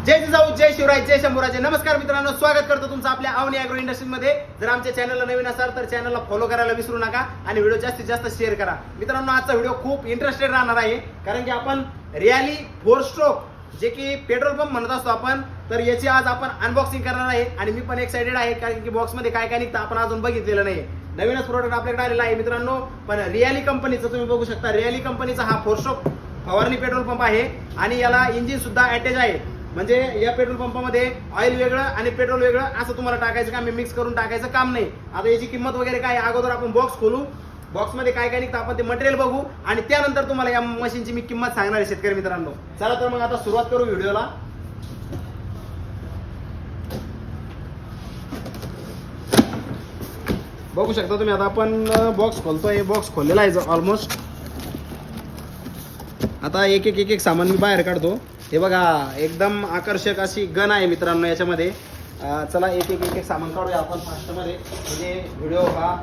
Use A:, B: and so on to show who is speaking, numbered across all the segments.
A: जय जिजाऊ, जय शिवराय, जय शंभूराजे. नमस्कार मित्रांनो, स्वागत करतो तुमचं आपल्या अवनी ॲग्रो इंडस्ट्रीज मध्ये. जर आमच्या चॅनलला नवीन असाल तर चॅनलला फॉलो करायला विसरू नका आणि व्हिडिओ जास्तीत जास्त शेअर करा. मित्रांनो, आजचा व्हिडिओ खूप इंटरेस्टेड राहणार आहे, कारण की आपण रियाली 4 स्ट्रोक जे की पेट्रोल पंप म्हणत असतो आपण, तर याची आज आपण अनबॉक्सिंग करणार आहे. आणि मी पण एक्साइटेड आहे, कारण की बॉक्स मध्ये काय काय निघतं आपण अजून बघितलेलं नाही. नवीनच प्रोडक्ट आपल्याकडे आलेला आहे मित्रांनो. पण रियाली कंपनीचं तुम्ही बघू शकता, रियाली कंपनीचा हा 4 स्ट्रोक फवारणी पेट्रोल पंप आहे आणि याला इंजिन सुद्धा अटॅच आहे. म्हणजे या पेट्रोल पंपामध्ये ऑइल वेगळं आणि पेट्रोल वेगळं असं तुम्हाला टाकायचं काम, मिक्स करून टाकायचं काम नाही. आता याची किंमत वगैरे काय, अगोदर आपण बॉक्स खोलू, बॉक्स मध्ये काय काय निघतं आपण ते मटेरियल बघू आणि त्यानंतर तुम्हाला या मशीनची मी किंमत सांगणार आहे शेतकरी मित्रांनो. चला तर मग आता सुरुवात करू व्हिडिओला. बघू शकता तुम्ही, आता आपण बॉक्स खोलतोय. बॉक्स खोललेला आहे ऑलमोस्ट. आता एक एक सामान मी बाहेर काढतो. हे बघा, एकदम आकर्षक अशी गन आहे मित्रांनो याच्यामध्ये. चला एक एक सामान काढूया आपण फास्टमध्ये, म्हणजे व्हिडिओ हा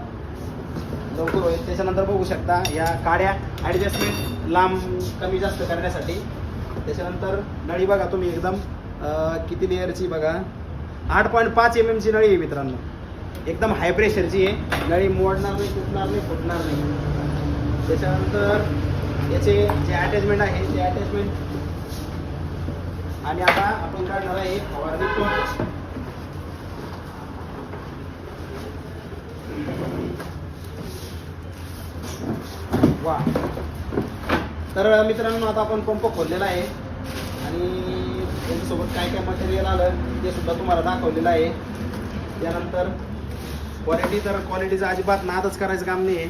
A: लवकर होईल. त्याच्यानंतर बघू शकता या काड्या ॲडजस्टमेंट लांब कमी जास्त करण्यासाठी. त्याच्यानंतर नळी बघा तुम्ही, एकदम किती लेअरची बघा, 8.5 mm ची नळी आहे मित्रांनो. एकदम हाय प्रेशरची आहे. नळी मोडणार नाही, तुटणार नाही, फुटणार नाही. त्याच्यानंतर याचे जे अटॅचमेंट आहे ते अटॅचमेंट. आणि आता आपण काढणार आहे फवारणी पंप. वा, तर मित्रांनो आता आपण पंप खोललेला आहे आणि त्याच्यासोबत काय काय मटेरियल आलं ते सुद्धा तुम्हाला दाखवलेलं आहे. त्यानंतर क्वालिटी, तर क्वालिटीचा अजिबात नादच करायचं काम नाही आहे.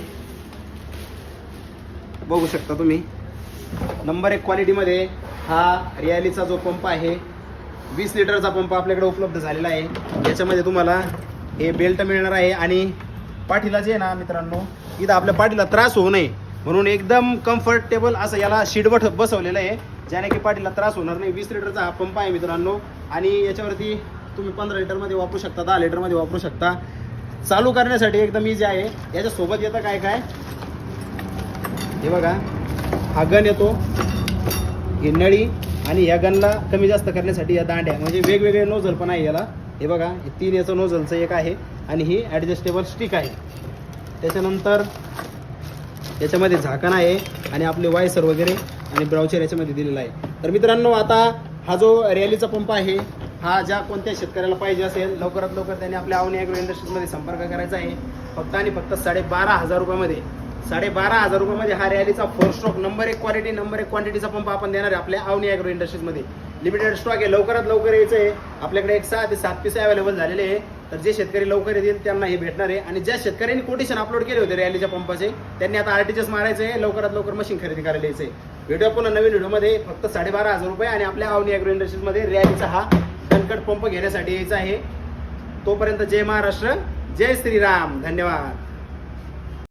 A: बघू शकता तुम्ही, नंबर 1 क्वालिटीमध्ये हा रियालीचा जो पंप आहे, 20 लिटरचा पंप आपल्याकडे उपलब्ध झालेला आहे. याच्यामध्ये तुम्हाला हे बेल्ट मिळणार आहे आणि पाठीला जे आहे ना मित्रांनो, इथं आपल्या पाठीला त्रास होऊ नये म्हणून एकदम कम्फर्टेबल असं याला शीटबट बसवलेलं आहे, ज्याने की पाठीला त्रास होणार नाही. 20 लिटरचा हा पंप आहे मित्रांनो. आणि याच्यावरती तुम्ही 15 लिटरमध्ये वापरू शकता, 10 लिटरमध्ये वापरू शकता. चालू करण्यासाठी एकदम इझी आहे. याच्यासोबत येतं काय काय, हे बघा, हा गन येतो, ही नळी, आणि ह्या गनला कमी जास्त करण्यासाठी या दांड्या, म्हणजे वेगवेगळे नोझल पण आहे याला. हे बघा, हे 3 याचं नोझलचं एक आहे आणि ही ॲडजस्टेबल स्टिक आहे. त्याच्यानंतर याच्यामध्ये झाकण आहे आणि आपले वायसर वगैरे आणि ब्राउचर याच्यामध्ये दिलेला आहे. तर मित्रांनो, आता हा जो रियालीचा पंप आहे, हा ज्या कोणत्या शेतकऱ्याला पाहिजे असेल, लवकरात लवकर त्यांनी आपल्या अवनी ॲग्रो इंडस्ट्रीजमध्ये संपर्क करायचा आहे. फक्त आणि फक्त 12,500 रुपयामध्ये, 12,500 रुपयामध्ये हा रियालीचा 4 स्ट्रोक नंबर 1 क्वालिटी, नंबर 1 क्वांटिटीचा पंप आपण देणार आहे आपल्या अवनी ॲग्रो इंडस्ट्रीजमध्ये. लिमिटेड स्टॉक आहे, लवकरात लवकर यायचं आहे. आपल्याकडे 6 ते 7 पीस अवेलेबल झालेले आहे. तर जे शेतकरी लवकर येतील त्यांना हे भेटणार आहे. आणि ज्या शेतकऱ्यांनी कोटेशन अपलोड केले होते रियालीच्या पंपाचे, त्यांनी आता RTGS मारायचं आहे, लवकरात लवकर मशीन खरेदी करायला यायचं आहे. व्हिडिओ पुन्हा नवीन व्हिडिओमध्ये फक्त 12,500 रुपये आणि आपल्या अवनी ॲग्रो इंडस्ट्रीजमध्ये रियालीचा हा कणकट पंप घेण्यासाठी यायचा आहे. तोपर्यंत जय महाराष्ट्र, जय श्रीराम, धन्यवाद.